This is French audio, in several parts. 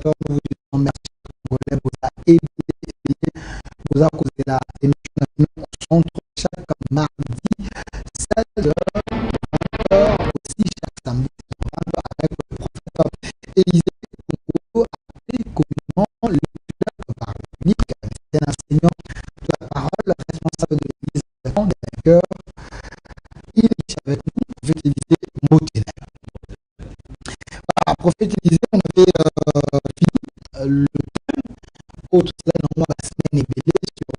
téléspectateurs, nous vous disons merci pour vous avez aidé, vous avez causé la émission au centre chaque mardi, 16h, aussi chaque samedi, avec le professeur Élisée Congo, appelé communément le leader par public, c'est un enseignant de la parole, responsable de l'église des cœurs. Il est avec nous, prophète Élisée Moténel. Voilà, prophète Élisée, on avait fini le thème, autre cela, normalement, la semaine est bellée sur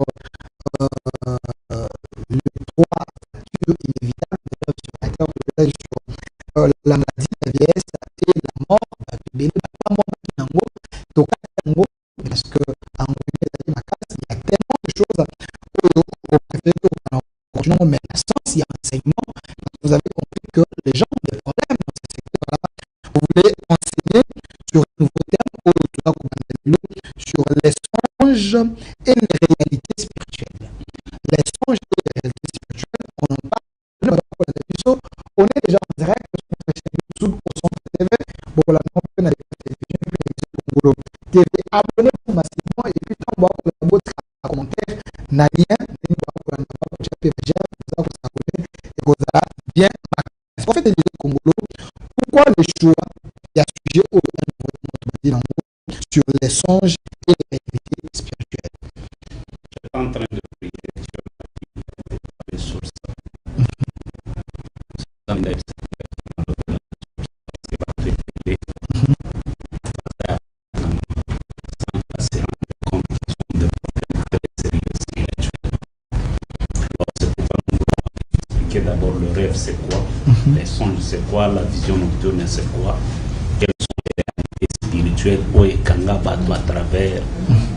le 3 factures inévitables sur la terre, sur la maladie, la vieillesse et la mort, parce que en il y a tellement de choses au préfet continuons, mais la science, il y a enseignement. Vous avez compris que les gens ont des problèmes dans ce secteur-là. Vous voulez enseigner sur un nouveau terme sur les songes et les réalités spirituelles. Les songes et les réalités spirituelles, on en parle. On est déjà en direct sur YouTube, au centre TV, pour la télévision, TV. Abonnez-vous massivement et puis quand vous avez votre commentaire, n'a rien, bien. En fait, pourquoi le choix il y a sujet au sur les songes et les réalités spirituelles? Je suis en train de prier sur ça. D'abord, le rêve, c'est quoi? Les songes, c'est quoi? La vision nocturne, c'est quoi? Quelles sont les réalités spirituelles à travers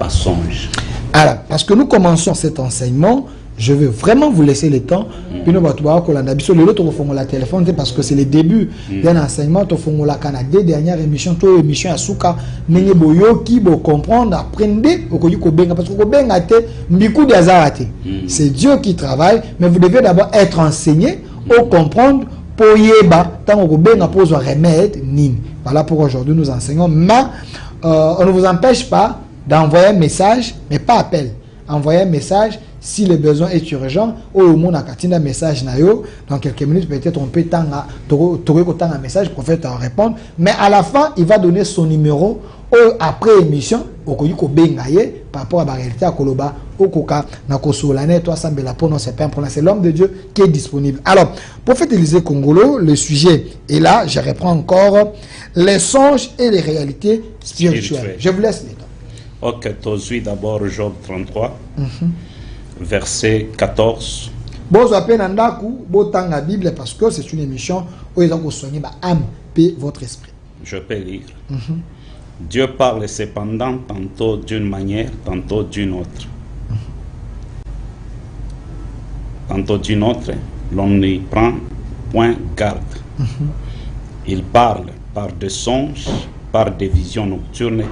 les songes? Alors, parce que nous commençons cet enseignement, je veux vraiment vous laisser le temps. Puis nous allons la téléphone parce que c'est le début d'un enseignement. Nous la Canada, dernière émission, toute émission à Souka. Nous allons comprendre, apprenez, parce que c'est Dieu qui travaille, mais vous devez d'abord être enseigné ou comprendre pour yeba tant que vous pose un remède nim. Voilà pour aujourd'hui nous enseignons. Mais on ne vous empêche pas d'envoyer un message, mais pas appel. Envoyer un message si le besoin est urgent, ou au monde a un message dans quelques minutes, peut-être on peut trouver un message, le prophète en répondre, mais à la fin, il va donner son numéro après émission, par rapport à la réalité à Koloba, au Koka, c'est l'homme de Dieu qui est disponible. Alors, prophète Élisée Congolo, le sujet est là, je reprends encore, les songes et les réalités spirituelles. Je vous laisse les temps. Ok, tu d'abord Job 33. Verset 14. Bon, appelle Nandaku, botan la Bible parce que c'est une émission où ils ont soigné ma âme et votre esprit. Je peux lire. Dieu parle cependant tantôt d'une manière, tantôt d'une autre. Tantôt d'une autre, l'on n'y prend point garde. Il parle par des songes, par des visions nocturnes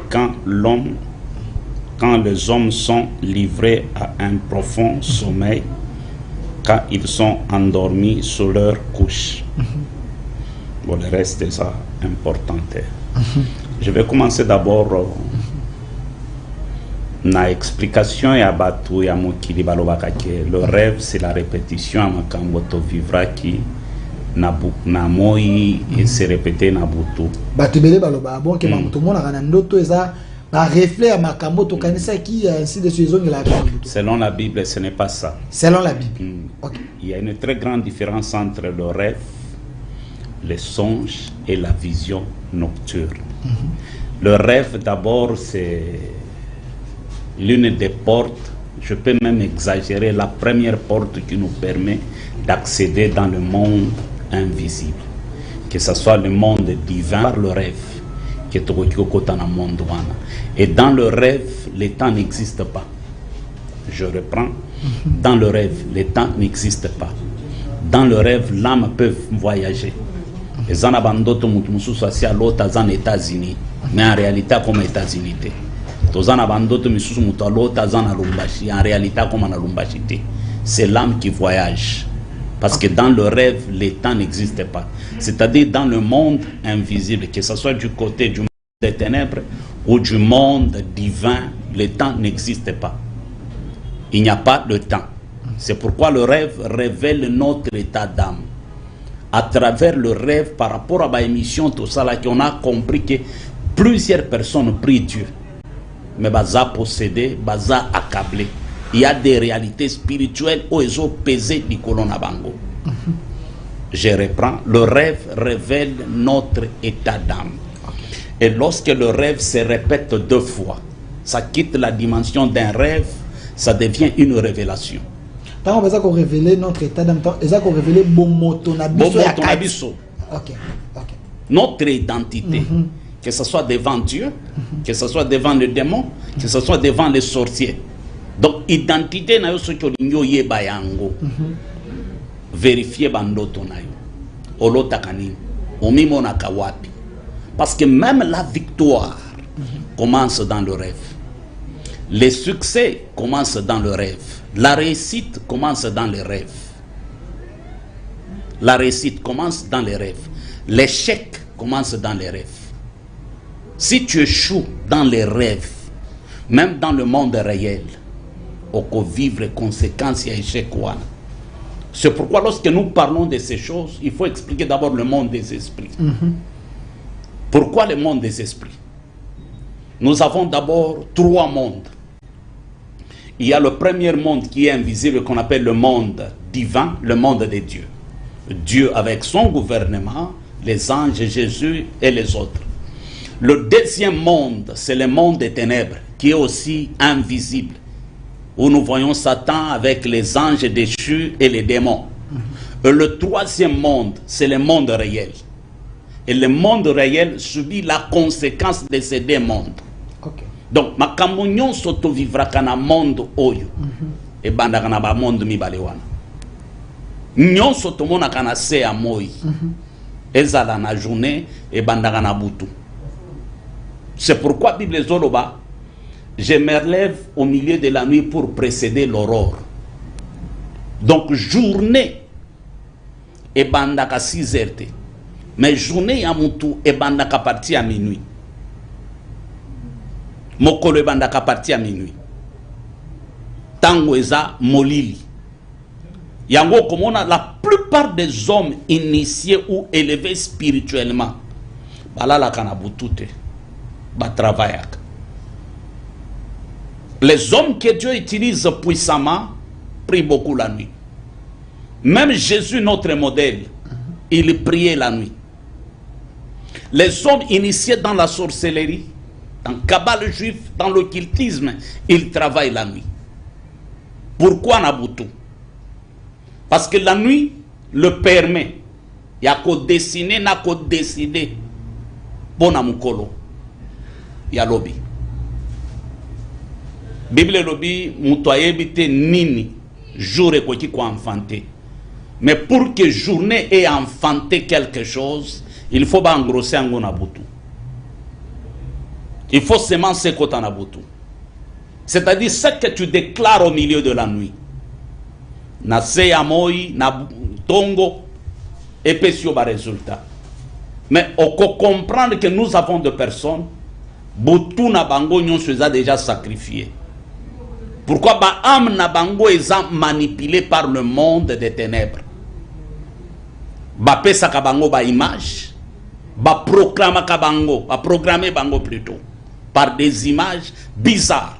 quand les hommes sont livrés à un profond sommeil, quand ils sont endormis sur leur couche. Bon, le reste est ça important. Je vais commencer d'abord na explication ya batu ya mokili balobaka ke le rêve c'est la répétition à makambo to vivra qui na moi et se répéter na butu. Batu bele baloba bon ke mamuto mona kana ndoto eza reflet à Makambo to kanisa qui ainsi de suite la Bible. Selon la Bible, ce n'est pas ça. Selon la Bible. Okay. Il y a une très grande différence entre le rêve, les songes et la vision nocturne. Le rêve, d'abord, c'est l'une des portes, je peux même exagérer, la première porte qui nous permet d'accéder dans le monde invisible. Que ce soit le monde divin par le rêve. Et dans le rêve, le temps n'existe pas. Je reprends. Dans le rêve, le temps n'existe pas. Dans le rêve, l'âme peut voyager. Les anabandoto mutumusou à l'autre aux États-Unis, mais en réalité comme États-Unis. Les anabandoto mutumusou à l'autre à Lumbashi, en réalité comme en Lumbashi. C'est l'âme qui voyage. Parce que dans le rêve, le temps n'existe pas. C'est-à-dire dans le monde invisible, que ce soit du côté du monde des ténèbres ou du monde divin, le temps n'existe pas. Il n'y a pas de temps. C'est pourquoi le rêve révèle notre état d'âme. À travers le rêve, par rapport à ma émission, tout ça, là, on a compris que plusieurs personnes prient Dieu. Mais baza possédé, baza accablé. Il y a des réalités spirituelles où ils ont pesé du colon à bango. Je reprends. Le rêve révèle notre état d'âme. Et lorsque le rêve se répète 2 fois, ça quitte la dimension d'un rêve, ça devient une révélation. Tant on va révéler notre état d'âme, on va révéler bon motonabiso. Ok. Notre identité, que ce soit devant Dieu, que ce soit devant le démon, que ce soit devant les sorciers. Donc, identité na yo soki olingi oyeba yango. Vérifier bandoto na yo. Olotaka nini? Omimonaka wapi? Parce que même la victoire commence dans le rêve. Les succès commencent dans le rêve. La réussite commence dans les rêves. La réussite commence dans les rêves. L'échec commence dans les rêves. Si tu échoues dans les rêves, même dans le monde réel, on peut vivre les conséquences et échec. C'est pourquoi lorsque nous parlons de ces choses, il faut expliquer d'abord le monde des esprits. Pourquoi le monde des esprits? Nous avons d'abord 3 mondes. Il y a le premier monde qui est invisible, qu'on appelle le monde divin, le monde des dieux. Dieu avec son gouvernement, les anges, Jésus et les autres. Le deuxième monde, c'est le monde des ténèbres, qui est aussi invisible, où nous voyons Satan avec les anges déchus et les démons. Et le troisième monde, c'est le monde réel. Et le monde réel subit la conséquence de ces 2 mondes. Donc, makambo nyonso to vivra kana monde oyo. E banda kana ba monde mibale wana. Nyonso to mona kana se a moi. Ezala na journée e banda kana butu. C'est pourquoi Bible zoloba, je me relève au milieu de la nuit pour précéder l'aurore. Donc journée e banda ka 6 heures. Mais journée ya mutu e banda ka partir à minuit. Mokolo bandaka parti à minuit. Tango eza molili. Yango komona la plupart des hommes initiés ou élevés spirituellement. Balala kanabutute. Ba travaillak. Les hommes que Dieu utilise puissamment prient beaucoup la nuit. Même Jésus, notre modèle, il priait la nuit. Les hommes initiés dans la sorcellerie, dans le cabale juif, dans l'occultisme, ils travaillent la nuit. Pourquoi Nabutu? Parce que la nuit le permet. Il y a qu'au dessiner, n'a qu'au décider. Bon amukolo. Il y a lobby. Bible lobby, mutoyebite nini, jour et quoi qui enfanté. Mais pour que journée ait enfanté quelque chose, il faut engrosser un Nabutu. Il faut semencer Kotanabutu. C'est-à-dire ce que tu déclares au milieu de la nuit. Na seyamoi, na tongo, et pesio ba résultat. Mais on peut comprendre que nous avons des personnes, Boutou na bango nyon se a déjà sacrifié. Pourquoi ba âme na bango est manipulé par le monde des ténèbres. Ba pesa ka bango ba image, ba proclama ka bango, ba programmer bango plutôt. Par des images bizarres.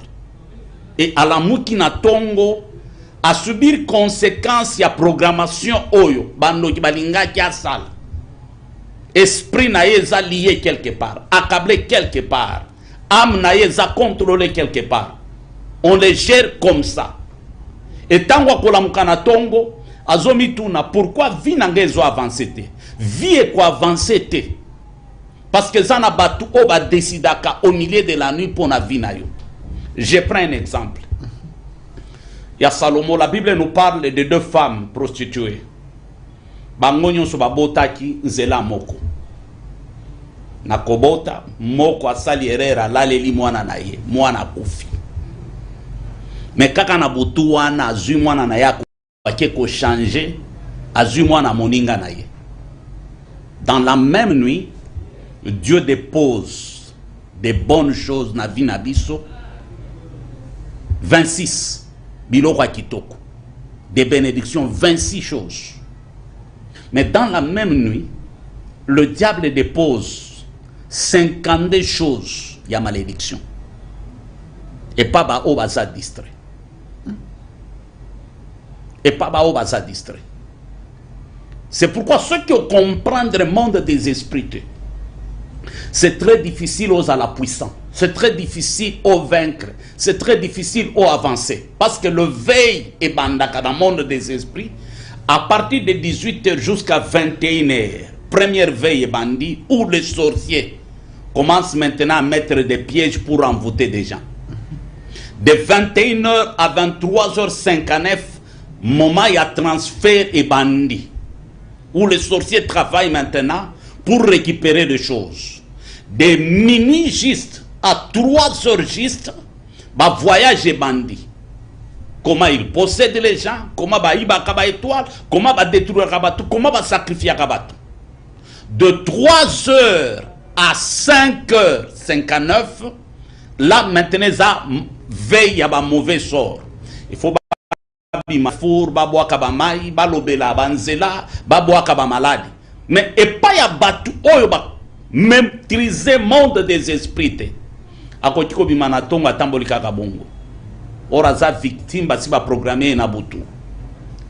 Et à la moukina tongo, à subir conséquences, il y a programmation oyo, bando ki balinga ki asal. Esprit na yeza lié quelque part, accablé quelque part, âme na yeza contrôlé quelque part. On les gère comme ça. Et tant qu'on la moukana tongo, azomituna, pourquoi vie n'angezo avancé te? Vie est quoi avancé te? Parce que ça n'a pas tout décidé au milieu de la nuit pour la vie. Je prends un exemple. Il y a Salomon, la Bible nous parle de 2 femmes prostituées. Bangonyo so babotaki nzela moko. Nakobota moko asali erera laleli mwana na ye, mwana kufi. Mais kaka na butu wana azui mwana na yako bake ko changer, azui mwana moninga na ye. Dans la même nuit, Dieu dépose des bonnes choses na vie na biso. 26 biloko ya kitoko, des bénédictions, 26 choses. Mais dans la même nuit, le diable dépose 52 choses, il y a malédiction. Et pas ba o baza distrait. Et pas ba o baza distrait. C'est pourquoi ceux qui comprennent le monde des esprits, c'est très difficile aux à la puissance. C'est très difficile au vaincre. C'est très difficile au avancer. Parce que le veille est bandaka dans le monde des esprits, à partir de 18h jusqu'à 21h, première veille est bandit, où les sorciers commencent maintenant à mettre des pièges pour envoûter des gens. De 21h à 23h59, moment il y a transfert et bandit, où les sorciers travaillent maintenant pour récupérer des choses. De minuit juste à 3h juste, bah voyage et bandit. Comment il possède les gens, comment il va étoile, comment il va détruire Kabatou, comment il va sacrifier Kabatou. De 3h à 5h59, là maintenant ça veille à un mauvais sort. Il faut bimafour, baboa kabamai, balobela banzela, baboa kabamaladi. Mais et pas ya batu oyoba maîtriser monde des esprits. Akotiko bimanatonga tambolika kabongo. Oraza victime basi ba programmer na butu.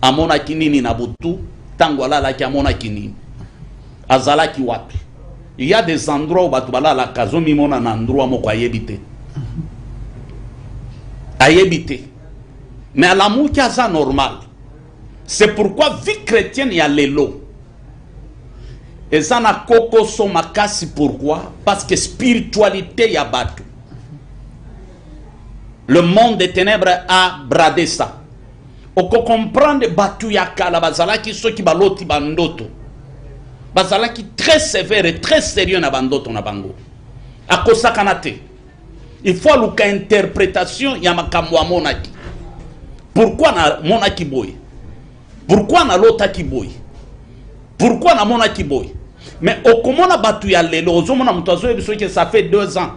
Amona kinini na butu, tangwala la ki amona kinini. Azala ki wapi. Il y a des endroits où batu bala la kazo mimona na endroit moko ayebite. Ayebite. Mais à l'amour qui a ça normal. C'est pourquoi vie chrétienne il y a l'élo. Et ça n'a koko somakasi pourquoi? Parce que spiritualité y a batu. Le monde des ténèbres a bradé ça. Oko comprendre batu ya kala bazala ki so ki baloti bandoto. Bazala ki très sévère et très sérieux na bandoto na bango. Akosa kanate. Il faut luka interprétation ya makamwa monaki. Pourquoi na monaki boy? Pourquoi na lota ki boy? Pourquoi na monaki boy? Mais okomona batu ya lelo ozomona mutazo ebiso que ça fait 2 ans.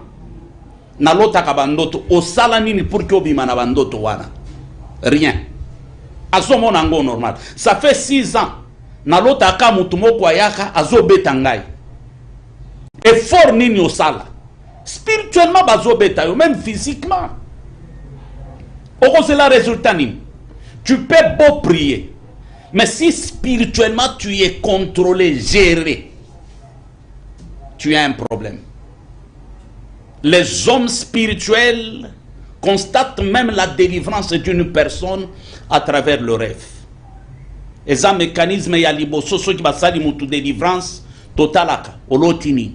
Na lota ka bandoto osala nini pour que obima na bandoto wana? Rien. Azomona ngo normal. Ça fait 6 ans. Na lota ka mutu moko ayaka azobeta ngai. Effort nini osala? Spirituellement bazobeta yo, même physiquement. C'est la résultat nini? Tu peux beau prier, mais si spirituellement tu es contrôlé, géré, tu as un problème. Les hommes spirituels constatent même la délivrance d'une personne à travers le rêve. Et ça mécanisme ya liboso so qui basali mutu délivrance totalaka olotini.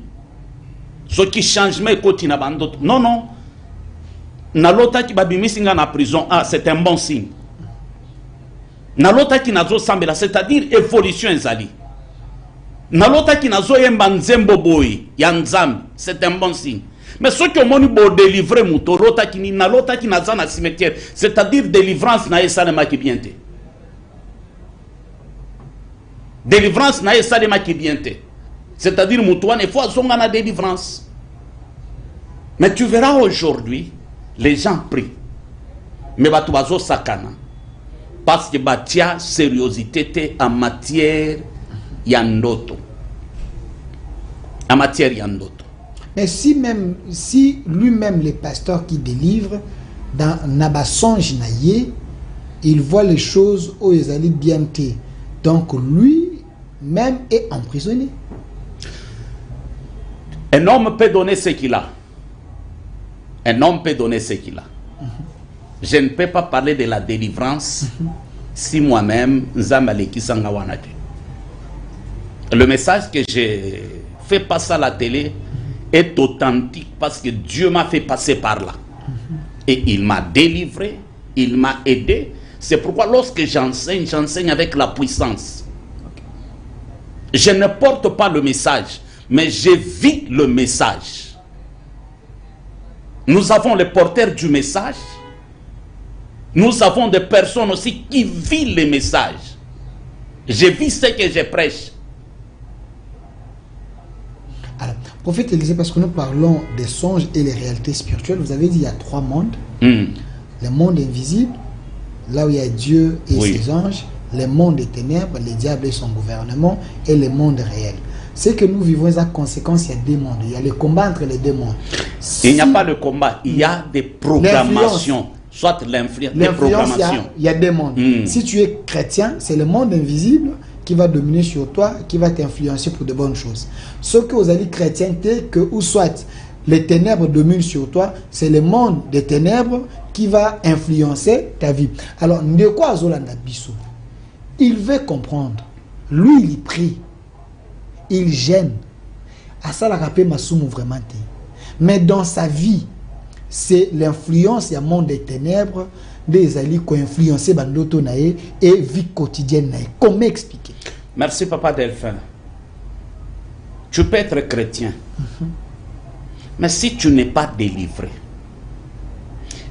Ce qui changement kotina bandot. Non non. Na lota ki babimisinga na prison, ah c'est un bon signe. Na lota ki nazo sambela, c'est-à-dire évolution ezali. Na lota ki nazo yemba nzembo boy ya nzambi, c'est un bon signe. Mais ceux qui ont moni bo délivrer muto lota ki ni na lota ki naza na cimetière, c'est-à-dire délivrance na esalema ki bienté. Délivrance na esalema ki bienté. C'est-à-dire mutuane il faut azonga na délivrance. Mais tu verras aujourd'hui les gens prient. Mais batu bazo sakana. Parce que batia sérieuxité en matière yandoto. En matière yandoto. Mais si lui-même les pasteurs qui délivrent dans Nabasonge Naye, il voit les choses où ils allaient bien té. Donc lui-même est emprisonné. Un homme peut donner ce qu'il a. Un homme peut donner ce qu'il a. Je ne peux pas parler de la délivrance si moi-même, le message que j'ai fait passer à la télé est authentique parce que Dieu m'a fait passer par là. Et il m'a délivré, il m'a aidé. C'est pourquoi lorsque j'enseigne, j'enseigne avec la puissance. Je ne porte pas le message, mais je vis le message. Nous avons les porteurs du message. Nous avons des personnes aussi qui vivent les messages. Je vis ce que je prêche. Alors, Prophète Élisée, parce que nous parlons des songes et les réalités spirituelles, vous avez dit il y a 3 mondes. Le monde invisible, là où il y a Dieu et ses anges, le monde des ténèbres, les diables et son gouvernement, et le monde réel. C'est que nous vivons à conséquence, il y a 2 mondes. Il y a le combat entre les 2 mondes. Il n'y a pas de combat, il y a des programmations. Soit l'influence, des programmations. Il y a 2 mondes. Si tu es chrétien, c'est le monde invisible qui va dominer sur toi, qui va t'influencer pour de bonnes choses. Ce que vous allez chrétien, que ou soit les ténèbres dominent sur toi, c'est le monde des ténèbres qui va influencer ta vie. Alors, de quoi Zolanda Bissou? Il veut comprendre. Lui, il prie. Il gêne. À ça, la rappel m'a soumou vraiment. Mais dans sa vie, c'est l'influence, il y a le monde des ténèbres, des alliés qui ont influencé Bandoto Nae et vie quotidienne Nae. Comment expliquer? Merci, Papa Delphin. Tu peux être chrétien, mais si tu n'es pas délivré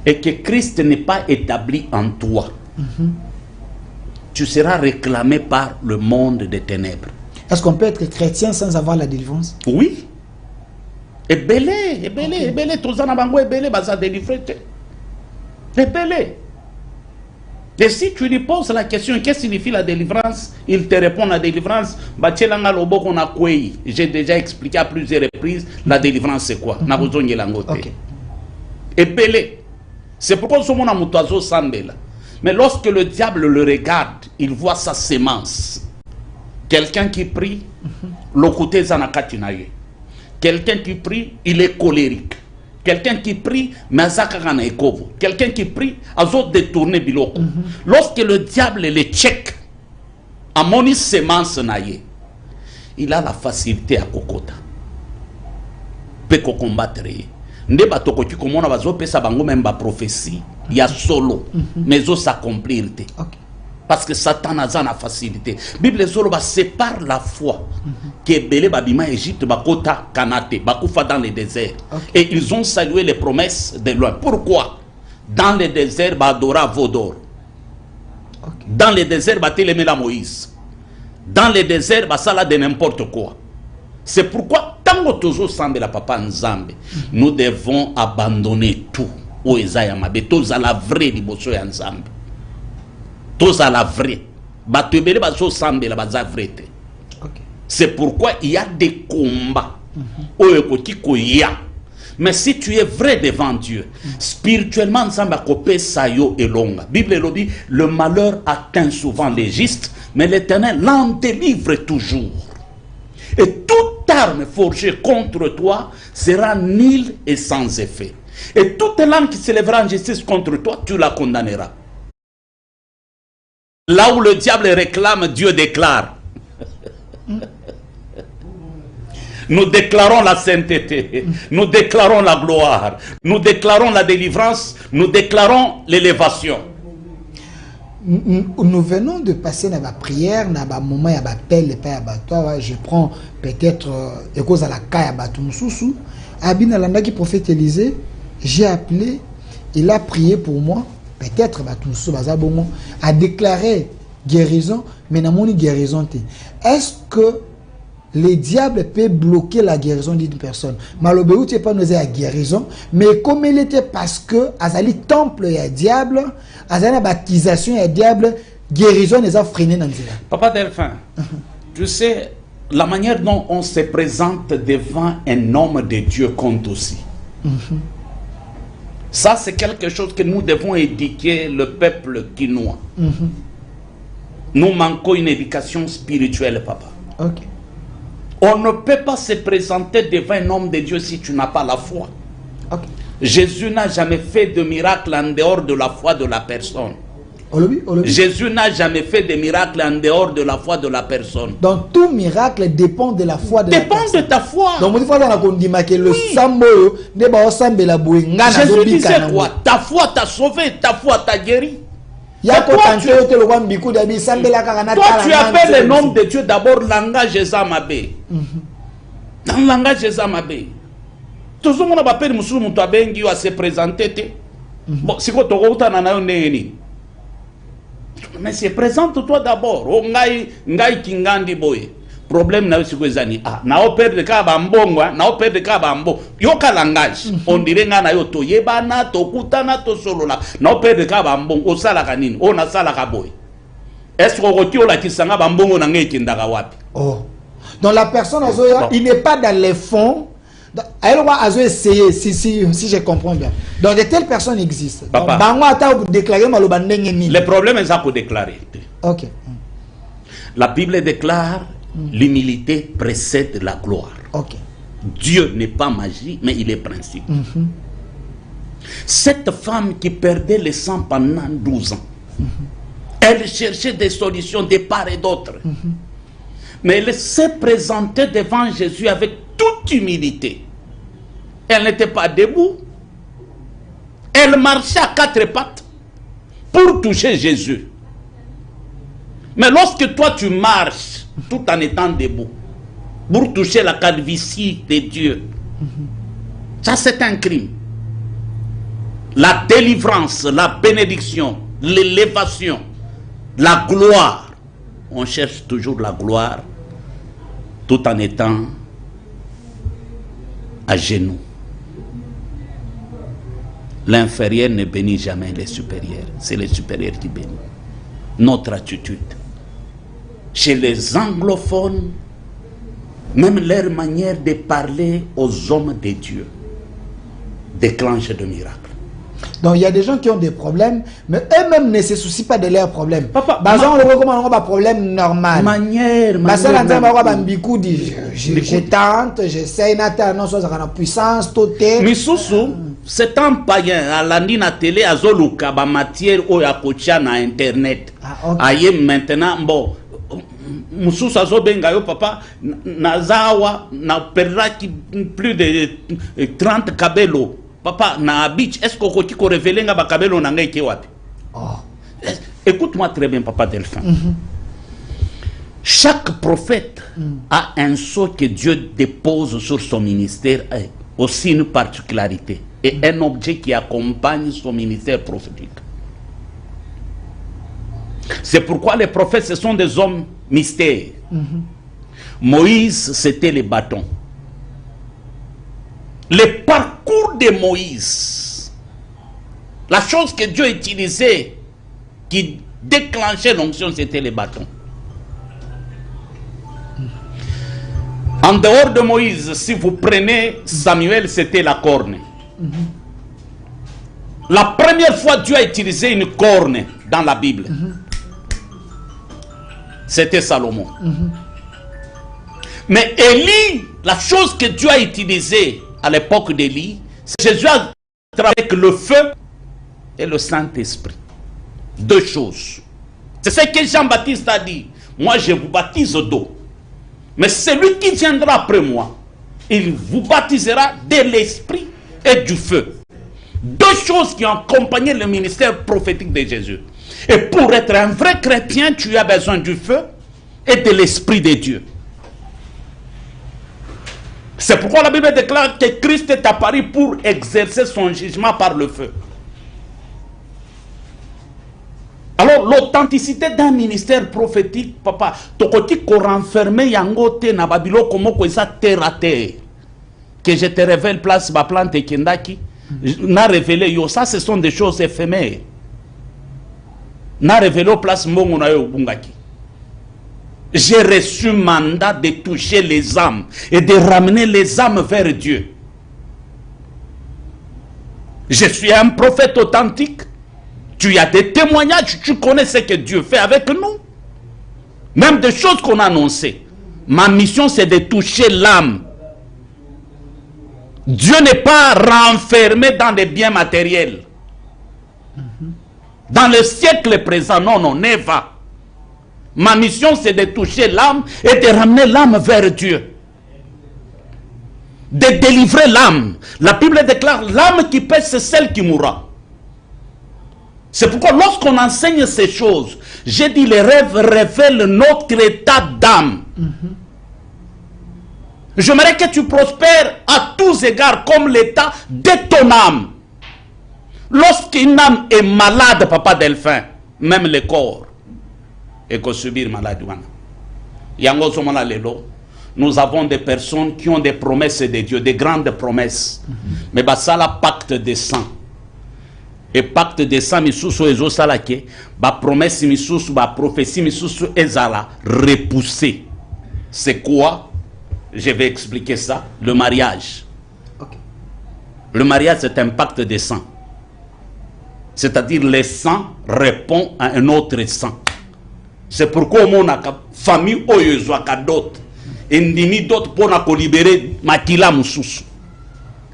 et que Christ n'est pas établi en toi, tu seras réclamé par le monde des ténèbres. Est-ce qu'on peut être chrétien sans avoir la délivrance? Oui. Et belé, tous en avant, et belé, baza délivré. Et belé. Et si tu lui poses la question, qu'est-ce que signifie la délivrance? Il te répond la délivrance. J'ai déjà expliqué à plusieurs reprises la délivrance c'est quoi. Et belé. C'est pourquoi nous sommes en moutazo sambela. Mais lorsque le diable le regarde, il voit sa sémence. Quelqu'un qui prie, le côté zanakatinaye. Quelqu'un qui prie, il est colérique. Quelqu'un qui prie, quelqu'un qui prie, azo détourné biloko. Lorsque le diable le check, à moni sémence naye, il a la facilité à kokota. Peut combattre. Nde batoko ki komona bazo pesa bango même ba prophétie, il y a solo, mais zo s'accomplir. Parce que Satan a la facilité. Bible solo ba sépare la foi. Que belé babima Égypte bakota kanate bakufa dans le désert. Et ils ont salué les promesses de loin. Pourquoi? Dans le désert ba adora Vodor. Dans le désert ba télémé la Moïse. Dans le désert ba sala de n'importe quoi. C'est pourquoi tant que toujours semble la papa Nzambe, nous devons abandonner tout. O Esaïa mabe tous à la vraie liboso ya Nzambe. Tous à la vraie. C'est pourquoi il y a des combats. Mais si tu es vrai devant Dieu, spirituellement, Bible dit, le malheur atteint souvent les justes, mais l'Éternel l'en délivre toujours. Et toute arme forgée contre toi sera nulle et sans effet. Et toute langue qui s'élèvera en justice contre toi, tu la condamneras. Là où le diable réclame, Dieu déclare. Nous déclarons la sainteté, nous déclarons la gloire, nous déclarons la délivrance, nous déclarons l'élévation. Nous venons de passer dans la prière, dans le moment où il y a l'appel, je prends peut-être à la caille à Batumsousou. Abina Landaki, prophète Élisée, j'ai appelé, il a prié pour moi. Peut-être a déclaré guérison, mais n'a pas guérison. Est-ce que les diables peuvent bloquer la guérison d'une personne? Malobéou, tu n'es pas nosé à guérison, mais comme il était parce que Azali temple et diable, Azali baptisation et diable, guérison les a freinés dans le zéla. Papa Delphin, tu sais, la manière dont on se présente devant un homme de Dieu compte aussi. Ça, c'est quelque chose que nous devons éduquer le peuple quinois. Nous manquons une éducation spirituelle, papa. On ne peut pas se présenter devant un homme de Dieu si tu n'as pas la foi. Jésus n'a jamais fait de miracle en dehors de la foi de la personne. Jésus n'a jamais fait de miracle en dehors de la foi de la personne. Donc tout miracle dépend de la foi de la personne. Dépend de ta foi. Donc il faut qu'on dise que le sambo Jésus disait quoi? Ta foi t'a sauvé, ta foi t'a guéri. Toi, tu appelles le nom de Dieu d'abord langage Zamabé. Dans le langage Zamabé. Tout le monde appelle Moussou Moutabengi à se présenter. Bon, c'est quoi ton rôle? Mais c'est présente-toi d'abord. Ngai Kingandi Boy. problème na siko ezani na perdre ka ba mbongo na perdre ka ba mbo yoka langage on dirait nga na yo to yebana to kutana to solola na perdre ka ba mbongo osala ka nini on sala ka boy est-ce que rotio la kisanga ba mbongo na ngeki ndaka wapi donc la personne il n'est pas dans les fonds. Elle va essayer si je comprends bien. Donc de telles personnes existent. Le problème est ça pour déclarer. Ok. La Bible déclare l'humilité précède la gloire. Ok. Dieu n'est pas magie, mais il est principe. Cette femme qui perdait le sang pendant 12 ans, elle cherchait des solutions de part et d'autre. Mais elle s'est présentée devant Jésus avec toute humilité. Elle n'était pas debout. Elle marchait à 4 pattes pour toucher Jésus. Mais lorsque toi tu marches tout en étant debout pour toucher la calvitie de Dieu, ça c'est un crime. La délivrance, la bénédiction, l'élévation, la gloire, on cherche toujours la gloire tout en étant à genoux. L'inférieur ne bénit jamais les supérieurs. C'est les supérieurs qui bénissent. Notre attitude. Chez les anglophones, même leur manière de parler aux hommes de Dieu déclenche de miracles. Donc il y a des gens qui ont des problèmes, mais eux-mêmes ne se soucient pas de leurs problèmes. Papa, on le voit comme un problème normal. Je tente, j'essaie, non, soit dans la puissance, tout est. Mais c'est un païen, à la télé, à Zoluka, ba matière ou à Kocha na internet. Aïe maintenant, bon. Moussous azo benga yo papa nazawa na perdra qui plus de 30 kabelo. Papa, na beach, est-ce que tu peux révéler nga bakabelo na ngai wapi? Écoute-moi très bien, papa Delphin. Chaque prophète a un sceau que Dieu dépose sur son ministère, aussi une particularité et un objet qui accompagne son ministère prophétique. C'est pourquoi les prophètes, ce sont des hommes mystères. Moïse, c'était les bâtons. Le parcours de Moïse, la chose que Dieu utilisait, qui déclenchait l'onction, c'était les bâtons. En dehors de Moïse, si vous prenez Samuel, c'était la corne. La première fois Dieu a utilisé une corne dans la Bible, c'était Salomon. Mais Élie, la chose que Dieu a utilisée à l'époque d'Élie, c'est Jésus a travaillé avec le feu et le Saint-Esprit. Deux choses. C'est ce que Jean-Baptiste a dit. Moi, je vous baptise d'eau. Mais celui qui viendra après moi, il vous baptisera de l'Esprit et du feu. Deux choses qui ont accompagné le ministère prophétique de Jésus. Et pour être un vrai chrétien, tu as besoin du feu et de l'Esprit de Dieu. C'est pourquoi la Bible déclare que Christ est apparu pour exercer son jugement par le feu. Alors l'authenticité d'un ministère prophétique, papa, tokoti ko renfermer yangote na babilo komo ko isa terre à terre. Que je te révèle place ba plante kendaki, n'a révélé yo, ça ce sont des choses éphémères. N'a révélé place mbongo na yo bungaki. J'ai reçu mandat de toucher les âmes et de ramener les âmes vers Dieu. Je suis un prophète authentique. Tu as des témoignages, tu connais ce que Dieu fait avec nous. Même des choses qu'on a annoncées. Ma mission, c'est de toucher l'âme. Dieu n'est pas renfermé dans des biens matériels. Dans le siècle présent, non, never. Ma mission, c'est de toucher l'âme et de ramener l'âme vers Dieu. De délivrer l'âme. La Bible déclare, l'âme qui pêche, c'est celle qui mourra. C'est pourquoi lorsqu'on enseigne ces choses, j'ai dit les rêves révèlent notre état d'âme. J'aimerais que tu prospères à tous égards comme l'état de ton âme. Lorsqu'une âme est malade, papa Delphin, même le corps, et qu'on subit maladie. Yango Zomana Lelo, nous avons des personnes qui ont des promesses de Dieu, des grandes promesses. Mais ça la pacte de sang. Et pacte de sang, misusu ezo salake, ba promesse misusu, ba prophétie misusu ezala repoussé. C'est quoi? Je vais expliquer ça. Le mariage. Okay. Le mariage, c'est un pacte de sang. C'est-à-dire le sang répond à un autre sang. C'est pourquoi mon famille oyezwaka dot endimi dot pour na libérer makila mususu.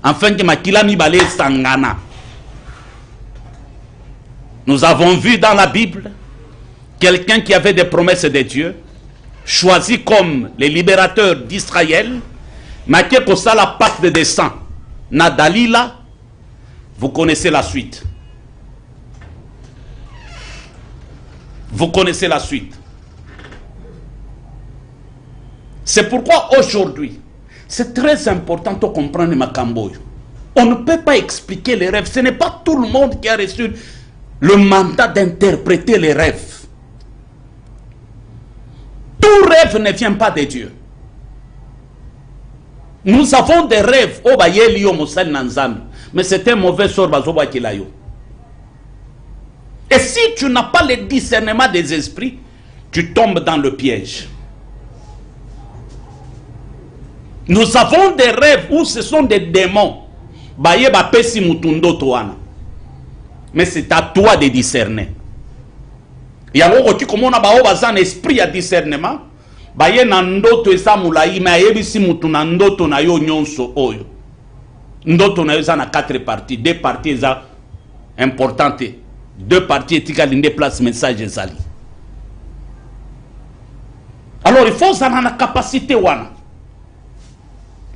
Enfin que makila mibale sangana. Nous avons vu dans la Bible quelqu'un qui avait des promesses de Dieu, choisi comme le libérateur d'Israël, mais qui a ça la pacte de sang. Na Dalila, vous connaissez la suite. Vous connaissez la suite. C'est pourquoi aujourd'hui, c'est très important de comprendre Makamboyo. On ne peut pas expliquer les rêves. Ce n'est pas tout le monde qui a reçu le mandat d'interpréter les rêves. Tout rêve ne vient pas de Dieu. Nous avons des rêves. Mais c'est un mauvais sort. Et si tu n'as pas le discernement des esprits, tu tombes dans le piège. Nous avons des rêves où ce sont des démons. Mais c'est à toi de discerner. Il y a un esprit à discernement. Baye na ndoto esa mulai me ayebisi mutu na ndoto na yo nyonso oyo. Ndoto na yo za na 4 parties, 2 parties za importantes. 2 parties éticales in place message ezali. Alors il faut ça na capacité wana.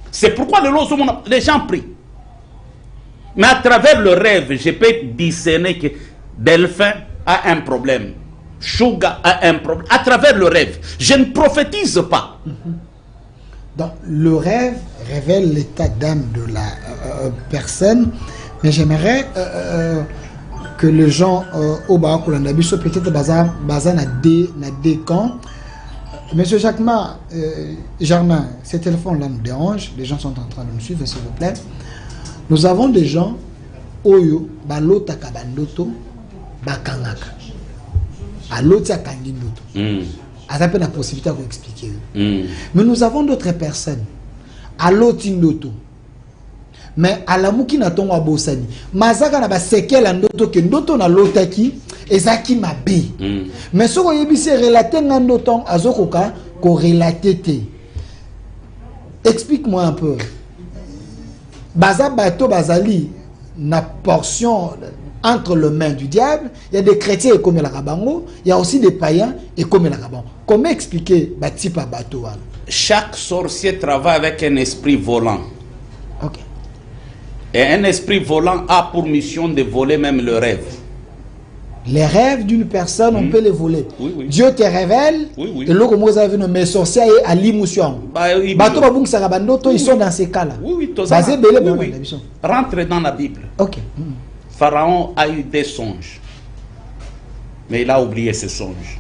C'est pourquoi les gens prient. Mais à travers le rêve, je peux discerner que Delphin a un problème. Suga a un problème. À travers le rêve, je ne prophétise pas. Donc, le rêve révèle l'état d'âme de la personne. Mais j'aimerais que les gens au Bahakulandabi soient peut-être basés na des camps. Monsieur Jacquemin, Germain, ces téléphones-là nous dérangent. Les gens sont en train de nous suivre, s'il vous plaît. Nous avons des gens, Oyo, Balota Kabandoto, Bakangaka. Alota Kangindoto. À ça, la possibilité de vous expliquer. Mais nous avons d'autres personnes. Alotindoto. Mais à la mouki na tongo abosani. Mazaka na ba sekel ndoto ke ndoto na lotaki ezaki mabe. Mais ce qu'on yebisi relater ndoto azokoka ko relater. Explique-moi un peu. Baza bato bazali na portion entre les mains du diable, il y a des chrétiens et comme la rabango, il y a aussi des païens et comme la rabango. Comment expliquer Batipa bato? Chaque sorcier travaille avec un esprit volant. OK. Et un esprit volant a pour mission de voler même le rêve. Les rêves d'une personne, on peut les voler. Oui, oui. Dieu te révèle. Oui, oui. Et là, comme vous avez mes sorciers et Ali Moussian. Bato babung sarabandoto, ils sont dans ces cas-là. Oui, oui, basé belé, oui. Rentre dans la Bible. OK. Pharaon a eu des songes. Mais il a oublié ses songes.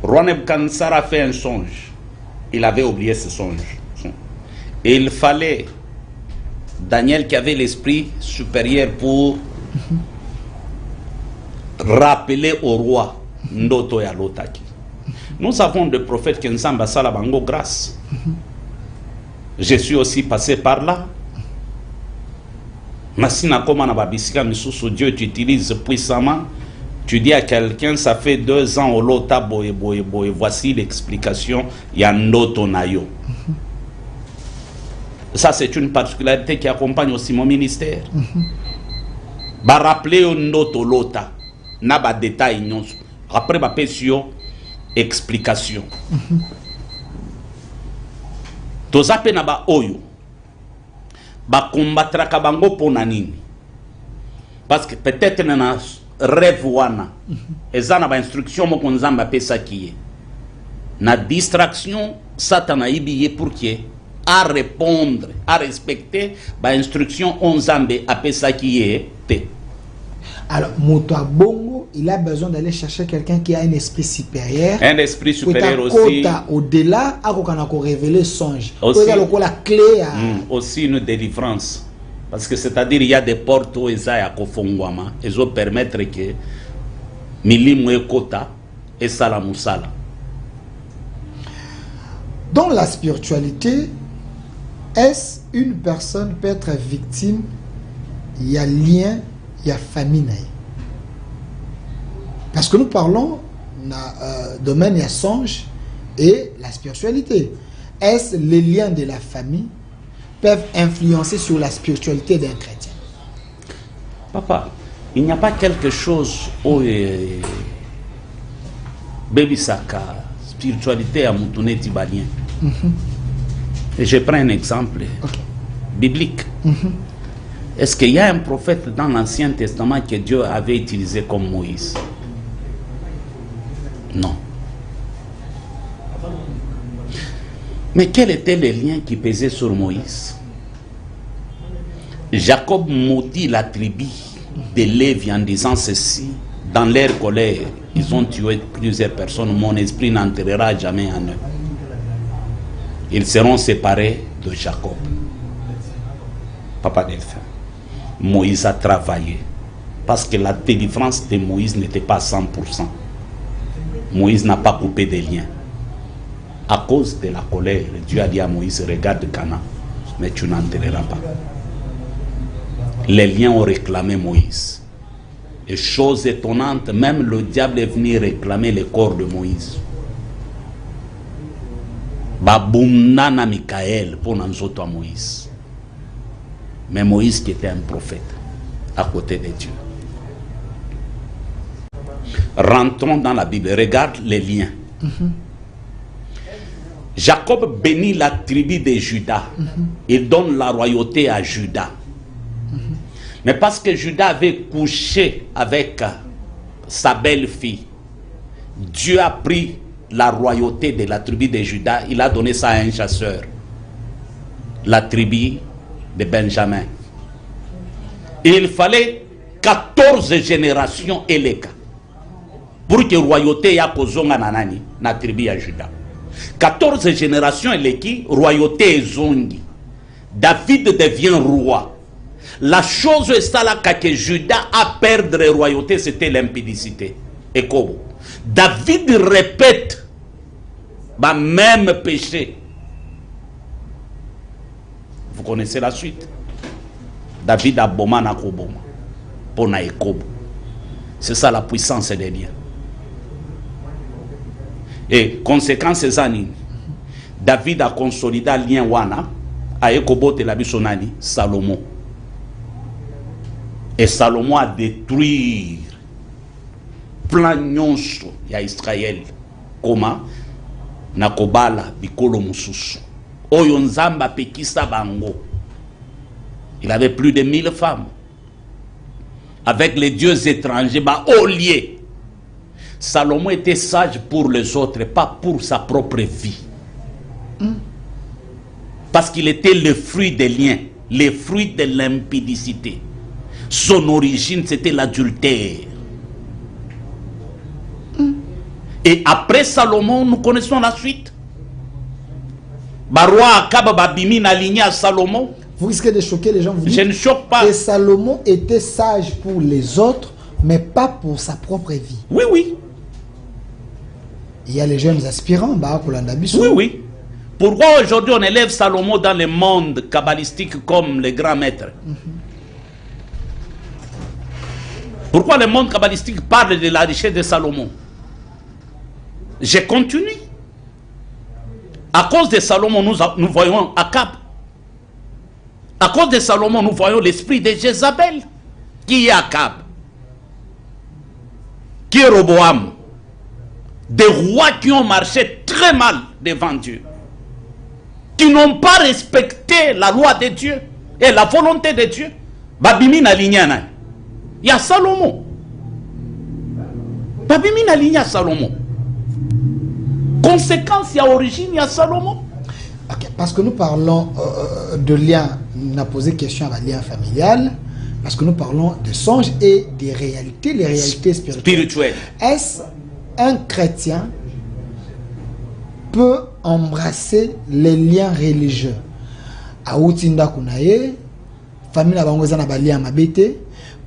Roi Nebuchadnezzar a fait un songe. Il avait oublié ses songes. Et il fallait Daniel qui avait l'esprit supérieur pour rappeler au roi Ndoto ya Lotaki. Nous avons des prophètes qui nous ont la bango grâce. Je suis aussi passé par là. Masina koma na babisika misusu, Dieu t'utilise puissamment. Tu dis à quelqu'un, ça fait 2 ans au lota boye. Voici l'explication. Yandoto nayo. Ça, c'est une particularité qui accompagne aussi mon ministère. Ba rappeler Ndoto lota. Na ba détail nyonso. Après ba pesio explication. Tozape na ba oyo. Ba combattre kabango ponanini. Parce que peut-être na rêve wana. Ezana ba instruction mo konzamba pesa kiye. Na distraction Satan ibiye pour que à répondre, à respecter ba instruction onzambe a pesa kiye te. Alors moto bongo il a besoin d'aller chercher quelqu'un qui a un esprit supérieur. Un esprit supérieur aussi. Au-delà, à révéler songe. Aussi, la clé à... aussi une délivrance. Parce que c'est-à-dire il y a des portes où ils ont kofongwama, ils ont permettre que milimu ekota et salamusala. Dans la spiritualité, est-ce une personne peut être victime? Il y a lien, il y a famille. Parce que nous parlons domaine, il y a songe et la spiritualité. Est-ce les liens de la famille peuvent influencer sur la spiritualité d'un chrétien? Papa, il n'y a pas quelque chose où Baby Saka, spiritualité à Moutoune Tibalien. Et je prends un exemple biblique. Est-ce qu'il y a un prophète dans l'Ancien Testament que Dieu avait utilisé comme Moïse? Non. Mais quel était le lien qui pesait sur Moïse? Jacob maudit la tribu de Lévi en disant ceci: dans leur colère, ils ont tué plusieurs personnes, mon esprit n'entrera jamais en eux. Ils seront séparés de Jacob. Papa Delphin, Moïse a travaillé parce que la délivrance de Moïse n'était pas 100%. Moïse n'a pas coupé des liens. À cause de la colère, Dieu a dit à Moïse: regarde Canaan, mais tu n'entreras pas. Les liens ont réclamé Moïse. Et chose étonnante, même le diable est venu réclamer le corps de Moïse. Babunana Michael pour Nanzoto à Moïse. Mais Moïse qui était un prophète à côté de Dieu. Rentrons dans la Bible, regarde les liens. Jacob bénit la tribu de Juda. Il donne la royauté à Juda. Mais parce que Juda avait couché avec sa belle-fille, Dieu a pris la royauté de la tribu de Juda. Il a donné ça à un chasseur. La tribu de Benjamin. Et il fallait 14 générations éleka pour que la royauté ya kozonga nanani na tribu à Juda. 14 générations éleki, royauté zongi. David devient roi. La chose est ça là que Juda a perdre la royauté, c'était l'impudicité. Et comme David répète le même péché. Vous connaissez la suite. David a boma na koboma pour na ekobo. C'est ça la puissance des liens. Et conséquence c'est ça. David a consolidé le lien wana a ekobo te la bisonani Salomon. Et Salomon a détruit plein nyonso ya Israël. Comment? Nakobala bikolo mususu. Oyo nzamba pekisa bango. Il avait plus de 1000 femmes. Avec les dieux étrangers, au lieu. Salomon était sage pour les autres, pas pour sa propre vie. Parce qu'il était le fruit des liens, le fruit de l'impudicité. Son origine, c'était l'adultère. Et après Salomon, nous connaissons la suite. Barwa Akab Babimi n'a aligné à Salomon. Vous risquez de choquer les gens. Vous dites, je ne choque pas. Et Salomon était sage pour les autres, mais pas pour sa propre vie. Oui, oui. Il y a les jeunes aspirants. Oui, oui. Pourquoi aujourd'hui on élève Salomon dans le monde kabbalistique comme les grands maîtres? Pourquoi le monde kabbalistique parle de la richesse de Salomon? Je continue. À cause de Salomon, nous voyons Akab. À cause de Salomon, nous voyons l'esprit de Jézabel. Qui est Akab? Qui est Roboam? Des rois qui ont marché très mal devant Dieu. Qui n'ont pas respecté la loi de Dieu et la volonté de Dieu. Babimi na lignana. Il y a Salomon. Babimi na lignana Salomon. Conséquence, il y a origine, il y a Salomon. Okay, parce que nous parlons de lien, on a posé question à lien familial. parce que nous parlons de songes et des réalités, les réalités spirituelles. Est-ce un chrétien peut embrasser les liens religieux? Aoutinda Kunaye, famille na bango za na balia mabete,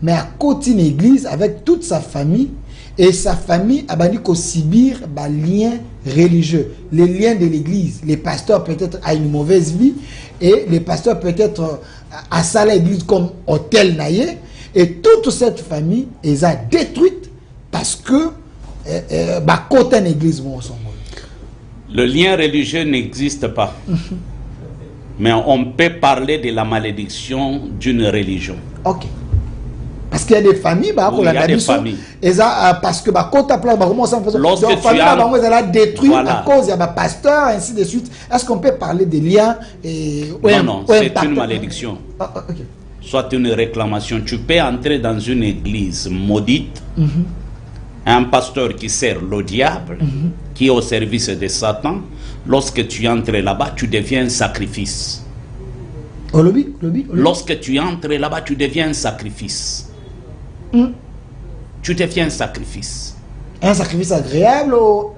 mais à côté une église avec toute sa famille, et sa famille a bani ko subir ba liens religieux, les liens de l'église. Les pasteurs peut-être a une mauvaise vie et les pasteurs peut-être à ça l'église comme hôtel naïe, et toute cette famille est détruite parce que ba côté une église bon son. Le lien religieux n'existe pas. Mais on peut parler de la malédiction d'une religion. Ok. Parce qu'il y a des familles, bah, il y a des familles. Et ça, parce que bah, quand tu as lorsque tu famille, bah, détruit à cause il y a un pasteur, ainsi de suite. Est-ce qu'on peut parler des liens non, c'est une malédiction. Okay. Soit une réclamation. Tu peux entrer dans une église maudite, un pasteur qui sert le diable, qui est au service de Satan. Lorsque tu entres là-bas, tu deviens un sacrifice. Lorsque tu entres là-bas, tu deviens un sacrifice. Tu deviens un sacrifice. Un sacrifice agréable ou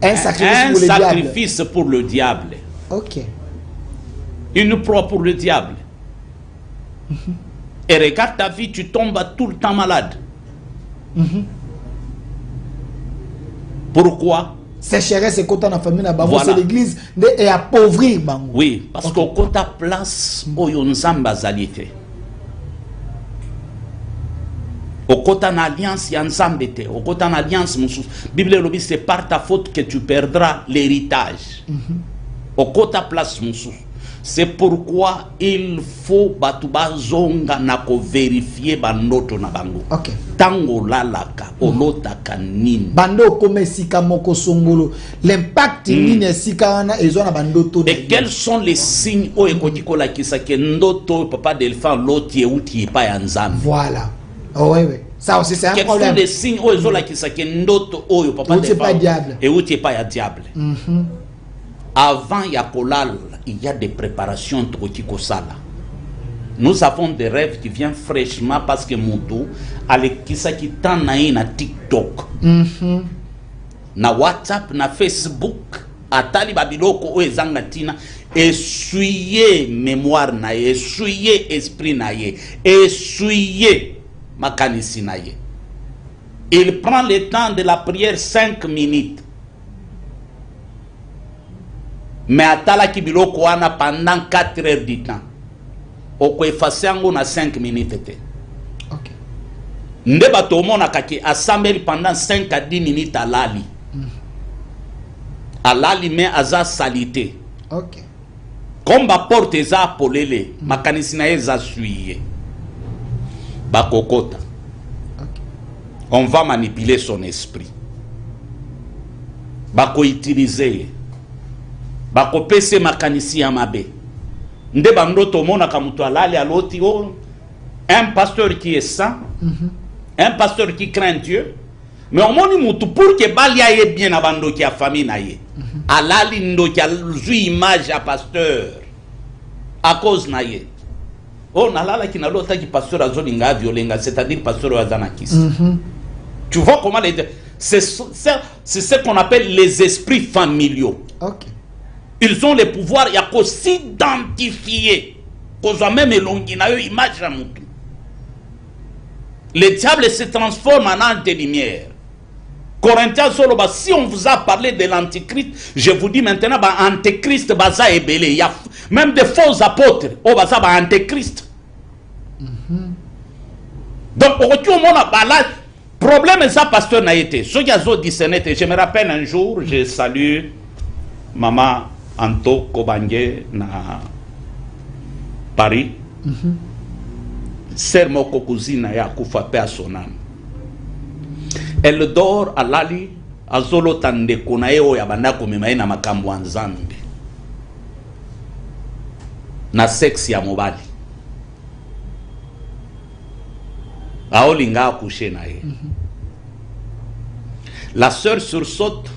un sacrifice pour le diable? Ok. Une proie pour le diable. Et regarde ta vie, tu tombes tout le temps malade. Pourquoi? Sécheresse et quota dans la famille, c'est l'église et appauvrir. Oui, parce qu'au quota place, Oyonzamba Zalité. Au quota en alliance, il y a ensemble. Au quota en alliance, Bible lobby, c'est par ta faute que tu perdras l'héritage. Au quota place, c'est pourquoi il faut batuba zonga nako vérifier banoto na bango. Ok. Tango lalaka olotaka nini. Bando kome sika moko songolo. L'impact nini sika wana ezona bandoto. Et quels sont les signes o ekotiko la kisake ndoto papa Delphin lotie uti pa ya nzambe. Voilà. Oh oui oui. Ça aussi c'est un problème. Quels sont les signes o ezola kisake ndoto oyo papa Delphin et uti pa ya diable. Avant Yakolal, il y a des préparations Trotiko-Sala. Nous avons des rêves qui viennent fraîchement parce que Moutou a les qui na TikTok, na WhatsApp, na Facebook, à Talibabiloko ou Ezangatina, essuyez mémoire naye, essuyez esprit naye, essuyez makanisi naye. Il prend le temps de la prière 5 minutes. Mais atala kibiloko wana pendant 4 heures du temps. Oko effacer ngo na 5 minutes te. OK. Ndeba to mona kaki assemble pendant 5 à 10 minutes à lali. À lali mais aza salité. OK. Comme ba porte za polele, makanisi na eza suiye. Ba kokota. OK. On va manipuler son esprit. Ba ko utiliser bako pese makanisi ya mabe. Nde bandoto mona kamuto alali aloti o un pasteur qui est saint, un pasteur qui craint Dieu, mais on moni mutu pour que balia ye bien abando ki a famille na ye. Alali ndo ki alzu image à pasteur à cause na ye. Oh nalala ki nalota ki pasteur azolinga violenga, c'est-à-dire pasteur azanakis. Tu vois comment c'est ce qu'on appelle les esprits familiaux. OK. Ils ont le pouvoir, il y a qu'à s'identifier. Qu'on même elongina image à moutou. Le diable se transforme en ange de lumière. Corinthiens solo, si on vous a parlé de l'antichrist, je vous dis maintenant, antéchrist baza est belé. Il y a même des faux apôtres. Oh baza antéchrist. Donc au retour mon là, problème ça pasteur n'a été. Ce qui a discerné, je me rappelle un jour, je salue maman Anto Kobange na Paris. Sœur moko cousine ya kufa pe à son âme. Elle dort à lali azolo tande kona eo ya banda komema na makambo ya Nzambe. Na sexe ya mobali. Aolinga coucher na ye. La sœur sursaute.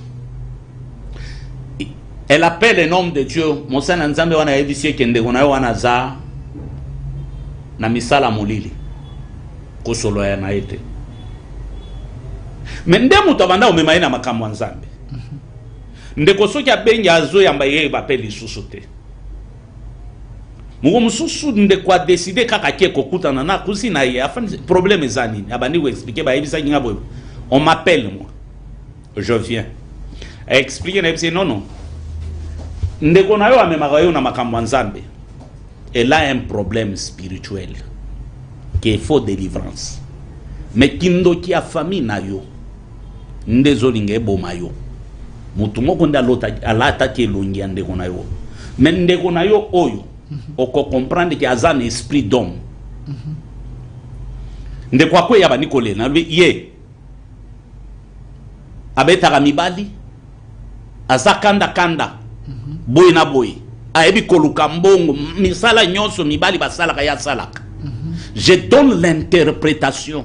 Elle appelle le nom de Dieu. Monsa Nzambe wana ebisie kende kona wana za na misala molili. kosolo ya na ete mais nde mutu abanda omema ye na makambo ya Nzambe ndeko soki abengi azoyamba ye bape lisusu te mugo mususu ndeko adeside kaka ke kokutana na kusi na ye afani problème eza nini abandi ko expliquer ba yebisa kinga boyo on m'appelle moi je viens à expliquer na yebisa non ndeko na yo amemaka yo na makambo ya Nzambe elle a un problème spirituel qu'il faut délivrance mais kindoki a famille na yo ndezolinga eboma yo mutu moko nda alata ke longi ya ndeko na yo mais ndeko na yo oyo oko comprendre que azan esprit d'homme ndeko akwe ya banikole na ye abetaka mibali azakanda kanda boy na boy ayebi koluka mbongo misala nyonso mibali basalaka ya salaka je donne l'interprétation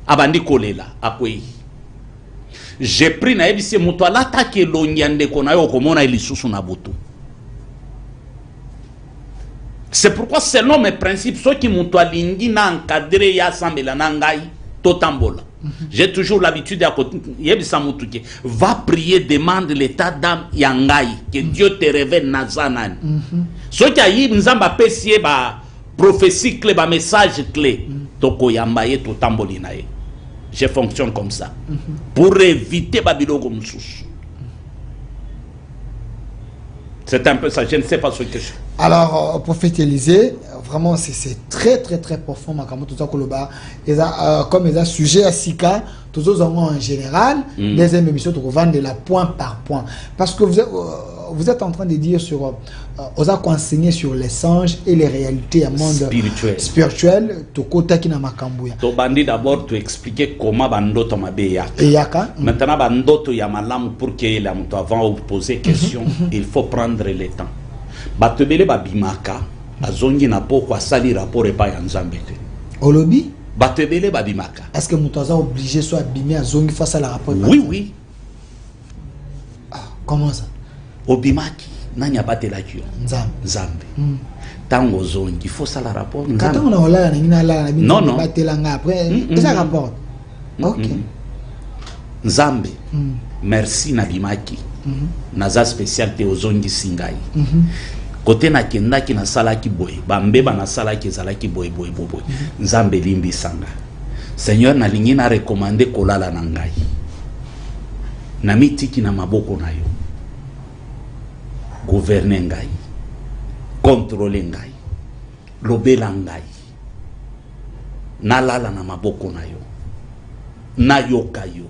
abandi kolela akwe j'ai pris na yebisi mutu alata ke longi ya ndeko na yo komona ilisusu na butu. C'est pourquoi selon mes principes, ceux qui m'ont alingi na encadré ya sambela na ngai totambola. J'ai toujours l'habitude à va prier, demande l'état d'âme ya ngai, que Dieu te révèle na zanani. Ceux qui a eu nzamba pesie ba prophétie clé, ba message clé, toko yambaye totamboli na ye. Je fonctionne comme ça pour éviter babiloko mususu. C'est un peu ça, je ne sais pas ce que je... Alors, prophète Élisée, vraiment, c'est très, très, très profond. Comme il y a sujet à Sika, tous autres en général, deuxième émission, tu vends de la point par point. Parce que vous êtes en train de dire sur... Vous avez enseigné sur les songes et les réalités à monde spirituel. Tu côté qui n'a pas cambuya. Tu bandit d'abord tu expliquer comment bandoto mabeya. Maintenant bandoto ya malam pour que la muto avant de poser question, il faut prendre le temps. Batebele babimaka azongi na poko asali rapport et pas ya Nzambe te. Olobi batebele babimaka. Est-ce que muto aza obligé soit abimé azongi face à la rapport? Oui oui. Ah, comment ça? Obimaki nanya batela kyo Nzambe. Tango zongi il faut ça la rapport Nzambe. Quand on a la na non non batela nga après ça rapport. OK. Nzambe. Merci na bimaki. Naza spécialité ozongi singai. Côté na kendaki na salaki boy bambeba na salaki zalaki boy Nzambe limbi sanga. Seigneur na lingi na recommander kolala na ngai. Na mitiki na maboko na yo. Gouverner ngai. Contrôler ngai. Lobela ngai. Nalala na maboko na yo. Na yoka yo.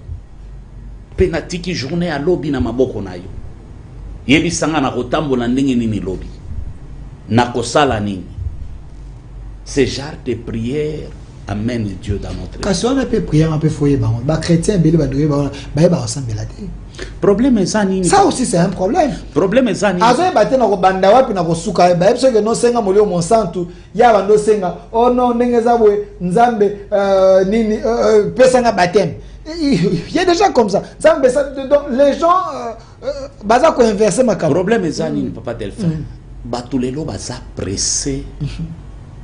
Penatiki journée à lobby na maboko na yo. Yebi sanga na kotambola ndenge nini lobby. Na kosala nini. Ce genre de prière amène Dieu dans notre vie. Quand on a peu prière, on peut foyer ba chrétien beli ba doye ba ressemble la té. Problème est nini. Ça aussi c'est un problème. Problème est nini. Azo ba té na ko banda wapi na ko suka ba ebiso ke no senga molio monsantu ya bando senga oh non ndenge za bwe Nzambe nini pesanga baptême. Il y a des gens comme ça. Les gens baza ko inverser ma carte. Problème est nini papa Delphin. Batulelo baza pressé.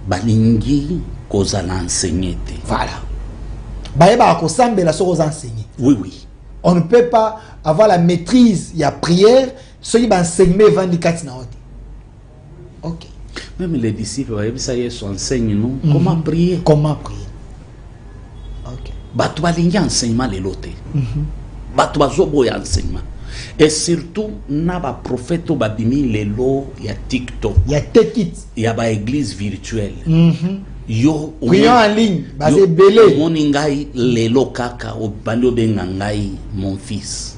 Balingi kozala enseigner. Voilà. Baeba ko sambela so aux enseigner. Oui oui. On ne peut pas avoir la maîtrise, il y a prière, ceux qui vont enseigner vendicati na hote. OK. Même les disciples, ça y est, sont enseignés, non? Comment prier? Comment prier? OK. Batu balingi enseignement les lotés. Batu bazobo ya enseignement. Et surtout, na ba prophète babimi lelo ya TikTok. Ya tekit. Ya ba église virtuelle. Yo prions en ligne, basé belé. Moni ngai lelo kaka o bando benga ngai mon fils.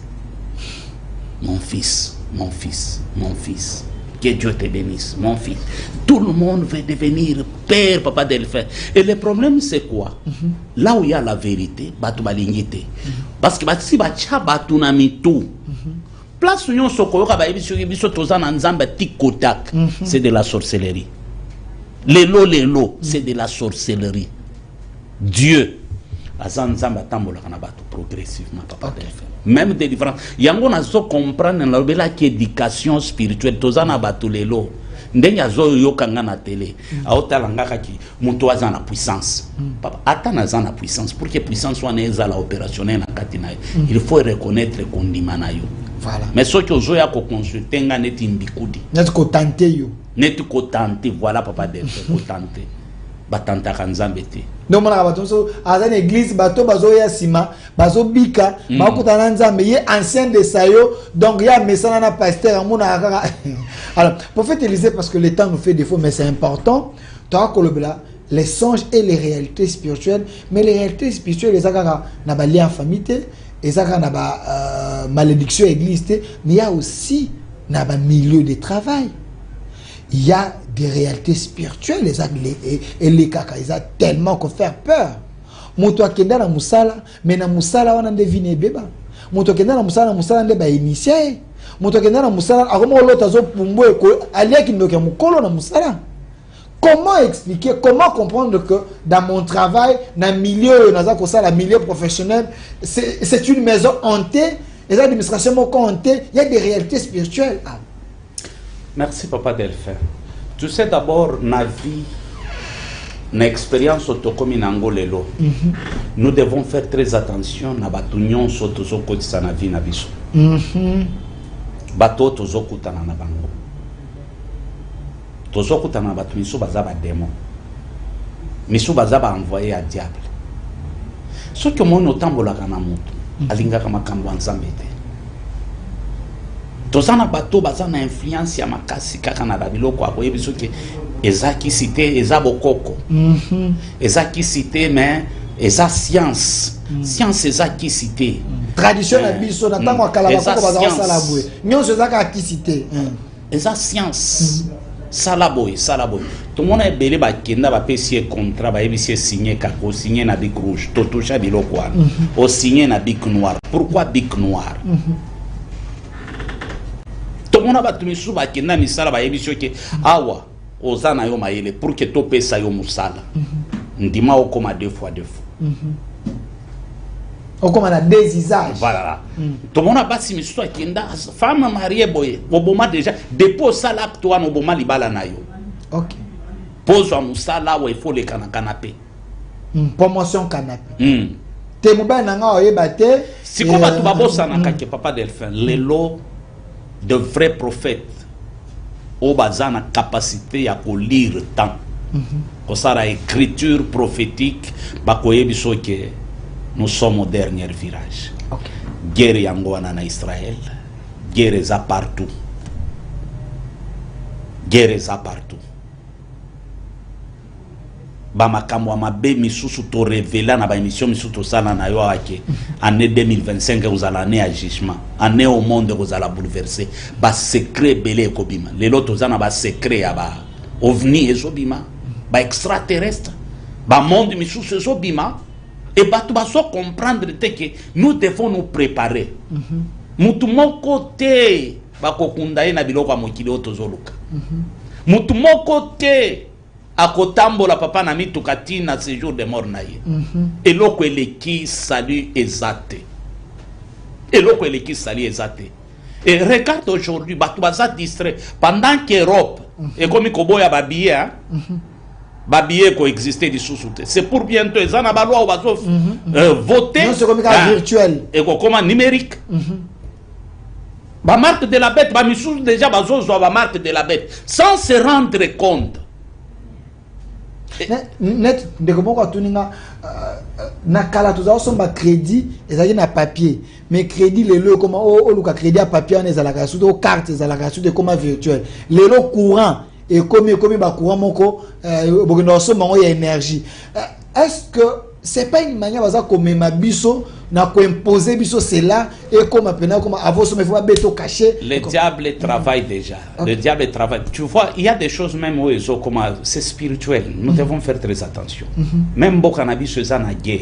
Mon fils, mon fils, mon fils. Que Dieu te bénisse, mon fils. Tout le monde veut devenir père, papa Delphin. Et le problème, c'est quoi? Là où il y a la vérité, batu balingite. Parce que si bacha batu na mitu, place où yon sokoyoka ba ebiso biso tozana nzamba tikotak, c'est de la sorcellerie. Lelo, c'est de la sorcellerie. Dieu, azan nzamba tambola kana batu progressivement, papa Delphin. Même délivrance. Yango na so comprendre na bela ki éducation spirituelle tozana batu lelo. ndenge azo yokanga na télé aotala ki moto aza na puissance papa ata naza na puissance pour que puissance wana ezala opérationnel na kati na yo il faut reconnaître kondima na yo voilà mais soki ozoya koconsulte nga neti mbikudi neti kotante yo neti kotante voilà papa Delphin kotante batantaka nzambe te donc mona bato so azana église bato bazoya sima bazobika bakutana nzambe ye ancien de sayo donc ya mesana na pasteur mona kaka alors prophète Élisée parce que le temps nous fait défaut mais c'est important toi kolobela les songes et les réalités spirituelles mais les réalités spirituelles les akaka na ba lien famille te ezaka na ba malédiction église te mais il y a aussi na ba milieu de travail. Il y a des réalités spirituelles et les caca, ils ont tellement qu'on fait peur. Moto akenda na musala, mais na musala wana devine beba. Moto akenda na musala ndeba initié. Moto akenda na musala akomo lota zo pumbwe ko alia kindoka mukolo na musala. Comment expliquer, comment comprendre que dans mon travail, dans le milieu, dans le milieu professionnel, c'est une maison hantée, les administrations hantées, il y a des réalités spirituelles. Ah. Merci Papa Delphin. Tu sais d'abord, na vie, na expérience autocomi nangolelo. Nous devons faire très attention na batunion soto zoko tisa na vie na biso. Bato tozo kutana na bango. Tozo kutana na batu miso baza ba démon. Miso baza ba envoyé à diable. Ce que mon otambola kana mutu, alinga kama kambo nzambe te. Tozana bato bazana influence ya makasi kaka na biloko akoyebi soki ezaki cité ezabokoko ezaki cité mais eza science science ezaki cité tradition na biso na tango akala bakoko bazana sala boye nyonso ezaka ki cité eza science salaboy tout le monde est belé ba kenda ba pesi contrat ba yebisi signer kako signer na bic rouge to toucha biloko wana o signer na bic noir pourquoi bic noir on a battu misu ba kenda misala ba yebisio ke awa ozana yo mayele pour que to pesa yo musala ndima okoma deux fois okoma na deux usages voilà to mona basi misu akenda femme mariée boye oboma déjà dépôt sala acte wana oboma libala na yo OK pose wa musala wa il faut le canapé promotion canapé te mobile nanga oyeba te siko batu babosa na kake Papa Delphin lelo de vrais prophètes au bazana capacité à lire tant que ça la écriture prophétique bakoye biso que nous sommes au dernier virage. Guerre yangoana na Israël, guerre est partout, guerre est partout. Bamakamwa mabe misusu to révéler na ba émission misusu sala na yo ake année 2025 vous allez année à jugement année au monde vous allez bouleverser ba secret belé kobima lelo tozana ba secret ya ba ovni ezobima ba extraterrestre ba monde misusu ezobima et ba tu ba so comprendre que nous devons nous préparer mutu moko te ba kokunda na biloko mokili otozoluka mutu moko te akotambola papa na mitukati na séjour de mort na ye eloko eleki salut ezate eloko eleki salut ezate et regarde aujourd'hui batu baza distrait pendant qu'Europe et comme koboya babie babie ko exister lisusu te c'est pour bientôt ezana ba loi bazo voter non c'est comme virtuel et comment numérique ba marque de la bête ba misu déjà bazo zo ba marque de la bête sans se rendre compte net de comment quand na kala tous somba crédit ezali na papier mais crédit lelo comment o luka crédit à papier on ezala ka sous carte ezala ka sous de comment virtuel lelo courant et comme ba courant moko bokino somba ngo ya énergie est-ce que c'est pas une manière baza comme ma biso na ko imposer biso cela et comme appena comme avant so me faut beto cacher le diable travaille déjà le diable travaille tu vois il y a des choses même où ils ont comme c'est spirituel nous devons faire très attention même bokanabi ceux en guerre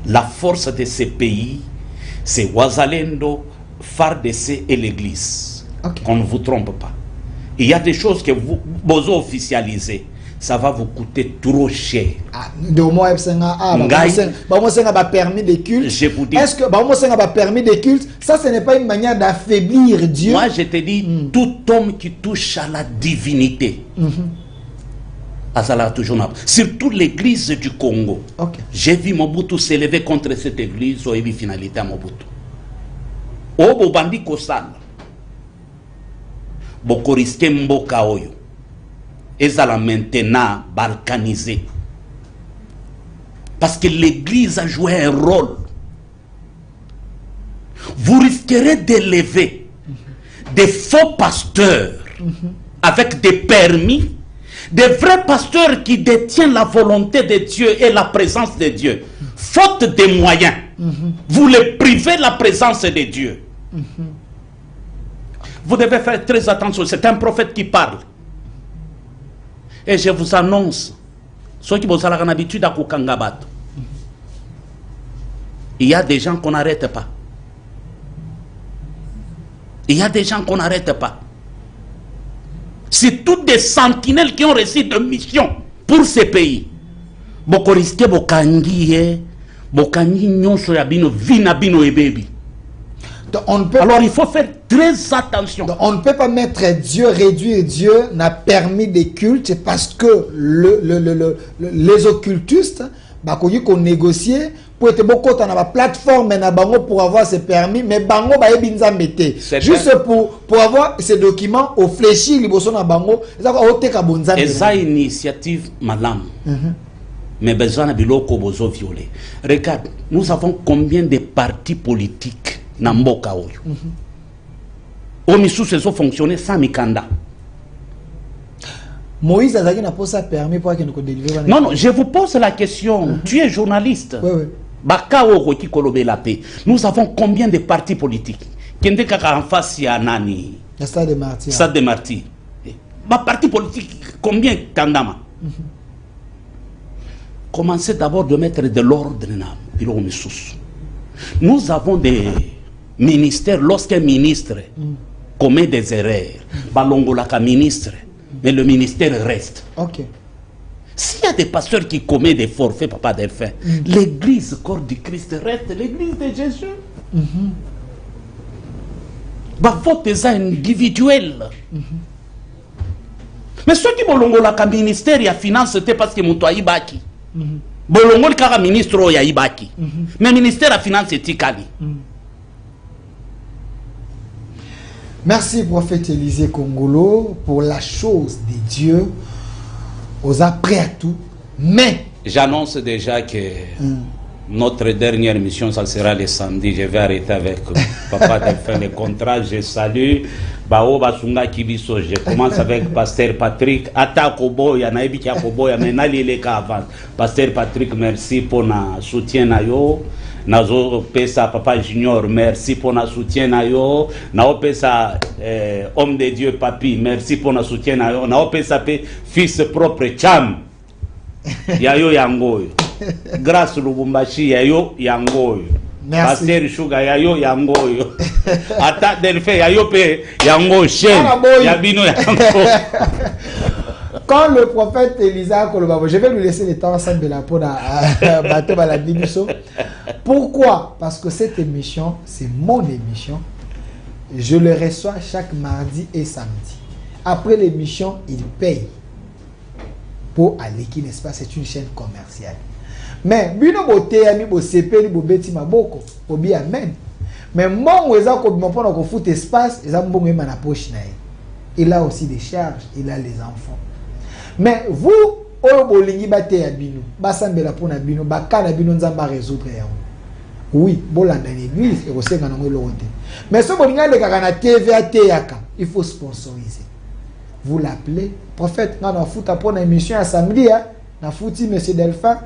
la force de ces pays c'est Ouazalendo FARDC et l'église qu'on ne vous trompe pas il y a des choses que vous officialisez ça va vous coûter trop cher. De moi, permis de culte. Je vous dis. Est-ce que permis de culte, ça ce n'est pas une manière d'affaiblir Dieu? Moi je te dis, tout homme qui touche à la divinité, surtout l'église du Congo. J'ai vu Mobutu s'élever contre cette église, ou finalité à Mobutu. Obo bandi kosala. Bokoriske mboka oyo. Ezala maintenant balkanisé. Parce que l'église a joué un rôle. Vous risquerez d'élever des faux pasteurs avec des permis, des vrais pasteurs qui détiennent la volonté de Dieu et la présence de Dieu. Faute de moyens, vous les privez de la présence de Dieu. Vous devez faire très attention, c'est un prophète qui parle. Et je vous annonce, ceux qui ont l'habitude à Kukangabat, il y a des gens qu'on n'arrête pas. Il y a des gens qu'on n'arrête pas. C'est toutes des sentinelles qui ont reçu de mission pour ces pays. Bokoriske bokangi bokangi nyonso ya bino vina bino e baby. Alors il faut faire très attention. Donc, on ne peut pas mettre Dieu, réduire Dieu n'a permis des cultes parce que les occultistes qu'on négocier pour être beaucoup dans la plateforme pour avoir ces permis, mais bango ba ebinza mete juste pour avoir ces documents au fléchi liboso na bango eza initiative madame. Mais besoin de biloko bozo violer. Regarde, nous avons combien de partis politiques na mboka oyo. Omisu se fonctionner sans mikanda. Moïse Azaki n'a pas ça permis pour qu'il nous délivre. Non, non, je vous pose la question. Tu es journaliste. Oui, oui. Bakao Roki Kolobe la paix. Nous avons combien de partis politiques? Kende kaka en face ya nani? Le Stade des Martyrs. Stade des Martyrs. Ma parti politique, combien tandama? Commencez d'abord de mettre de l'ordre na bilo misus. Nous avons des ministères, lorsqu'un ministre commet des erreurs, balongolaka ministre, mais le ministère reste. Ok. S'il y a des pasteurs qui commettent des forfaits, papa Delphin, l'église corps du Christ reste l'église de Jésus. Bah, vote est individuel. Mais ceux qui bolongolaka ministère et finance, c'était parce que mon toit baki. Bolongol kara ministre o ya ibaki. Mais ministère à finance est tikali. Merci prophète Élisée Kongolo pour la chose de Dieu. Aux après à tout. Mais j'annonce déjà que notre dernière mission, ça sera le samedi. Je vais arrêter avec Papa Delphin le contrat. Je salue Bao Basunga Kibiso. Je commence avec Pasteur Patrick. Ata Kobo, ya naibi kia Kobo, ya menali le avant. Pasteur Patrick, merci pour na soutien na yo. Nazo pesa Papa Junior, merci pour na soutien na yo. Nao pesa homme de Dieu Papi, merci pour na soutien na yo. Nao pesa pe fils propre Cham. Yayo yangoyo. Grâce Lubumbashi yayo yangoyo. Pasteur Sugar yayo yangoyo. Ata Delphin yayo pe yango Shen. Yabino yango. Quand le prophète Elisa Kolobabo, je vais lui laisser le temps à de la peau à bateau à la Bibiso. Pourquoi? Parce que cette émission, c'est mon émission. Je le reçois chaque mardi et samedi. Après l'émission, il paye pour aller qui, n'est-ce pas? C'est une chaîne commerciale. Mais bino boté ami bo CP bo beti maboko obi amen. Mais mon weza ko bimpo na ko foot espace, eza mbongo ema na poche na. Il a aussi des charges, il a les enfants. Mais vous, oyo bolingi bate ya bino, basambela pona bino, bakana bino nzamba résoudre ya. Oui, bolanda l'église et osenga na ngolo te. Mais ce bolinga de kaka na TVA yaka, il faut sponsoriser. Vous l'appelez prophète na futa pona émission à samedi na futi monsieur Delphin,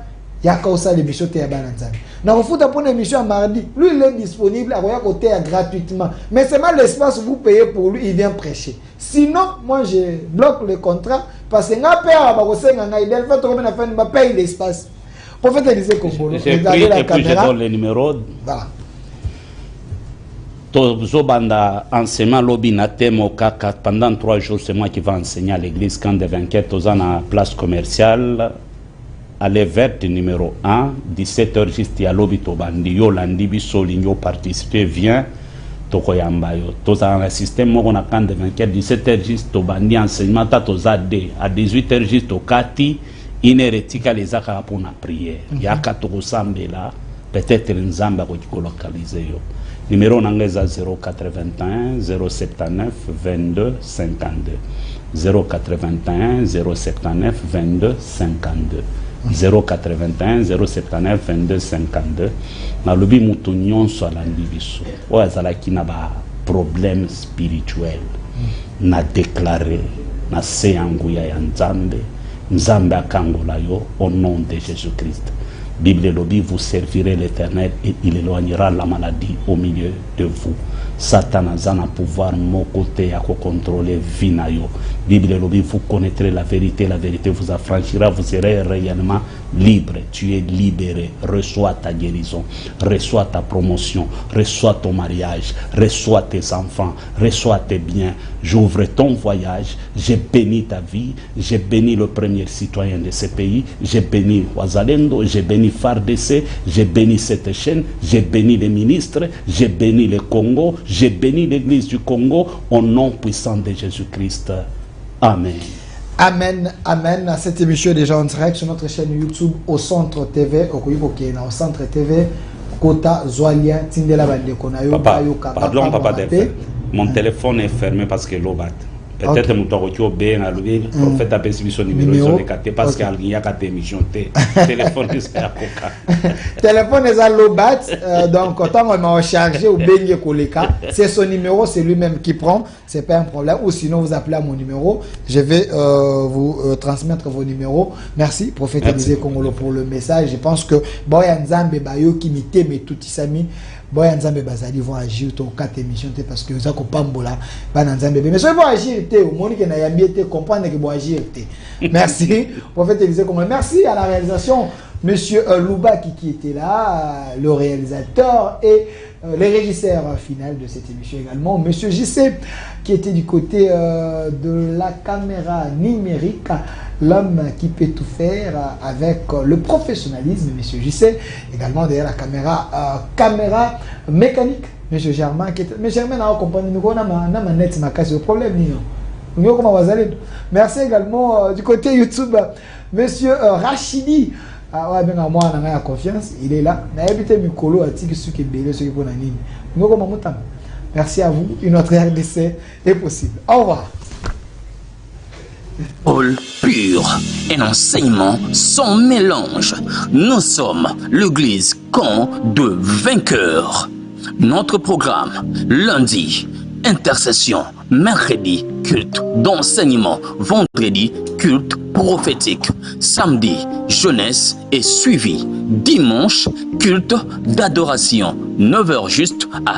yaka osa l'émission te ya bananzana. Na futa pona émission à mardi, lui il est disponible à côté gratuitement. Mais c'est mal l'espace vous payez pour lui, il vient prêcher. Sinon, moi je bloque le contrat parce que nga père ba kosenga ngai Delphin to comme na fin ba paye l'espace. Prophète Élisée Kongolo, regardez la caméra. Je donne le numéro. Voilà. Tozobanda enseignement lobby na thème pendant 3 jours, c'est moi qui vais enseigner à l'église Camp des Vainqueurs, tozana place commerciale, allée verte numéro 1, 17h juste à lobby tobandi, yo landi biso ligno participer, viens, tokoyamba yo. Tozana un système moko na Camp des Vainqueurs, 17h juste tobandi enseignement, ta tozade, à 18h juste tokati, inérétika les akara pour la prière. Yaka tokosambela, peut-être nzamba ko localiser yo. Numéro nangeza 081 079 22 52 081 079 22 52 081 079 22 52 na lobi mutu nyonso alandi biso oyo azalaki na ba problème spirituel na déclaré na se ya nguya ya nzambe nzambe akangola yo au nom de Jésus-Christ. Bible lobby, vous servirez l'Éternel et il éloignera la maladie au milieu de vous. Satan a un pouvoir mon côté à contrôler vinayo. Bible lobby, vous connaîtrez la vérité vous affranchira, vous serez réellement libre. Tu es libéré. Reçois ta guérison, reçois ta promotion, reçois ton mariage, reçois tes enfants, reçois tes biens. J'ouvre ton voyage, j'ai béni ta vie, j'ai béni le premier citoyen de ce pays, j'ai béni Ouazalendo, j'ai béni FARDC, j'ai béni cette chaîne, j'ai béni les ministres, j'ai béni le Congo, j'ai béni l'église du Congo au nom puissant de Jésus-Christ. Amen. Amen, amen. Cette émission est déjà en direct sur notre chaîne YouTube au Centre TV, au Centre TV, Kota Zoalia, Tindela Bande Konayo, pardon, papa, mon téléphone est fermé parce que l'eau bat. Peut-être que nous avons bien à lui, le prophète a perçu son numéro parce qu'il y a 4 émissions. Téléphone est à coca. Téléphone est à l'obat, donc quand on m'a rechargé ou bien Koleka, c'est son numéro, c'est lui-même qui prend, c'est pas un problème. Ou sinon vous appelez à mon numéro, je vais vous transmettre vos numéros. Merci, prophète Élisée Congolo pour le message. Je pense que Boya Nzambe Bayo qui m'était mais tout Isami. Boya Nzambe Bazali vont agir aux 4 émissions parce que vous avez Pambola, Nzambe. Mais ceux qui vont agir, au monde qui n'a pas comprendre qu'ils vont agir. Merci, prophète Élisée Congolo. Merci à la réalisation, monsieur Louba qui était là, le réalisateur et les régisseurs final de cette émission également. Monsieur JC qui était du côté de la caméra numérique, l'homme qui peut tout faire avec le professionnalisme, monsieur JC, également derrière la caméra mécanique, monsieur Germain qui était... Mais Germain n'a pas compris, nous avons net ma casse le problème. Merci également du côté YouTube, monsieur Rachidi. Ah ouais, moi on a confiance, il est là. Merci à vous, une autre RDC est possible. Au revoir. Paul pur, un enseignement sans mélange. Nous sommes l'église Camp de Vainqueurs. Notre programme, lundi, intercession, mercredi, culte d'enseignement, vendredi, culte prophétique, samedi, jeunesse et suivi, dimanche, culte d'adoration, 9h juste à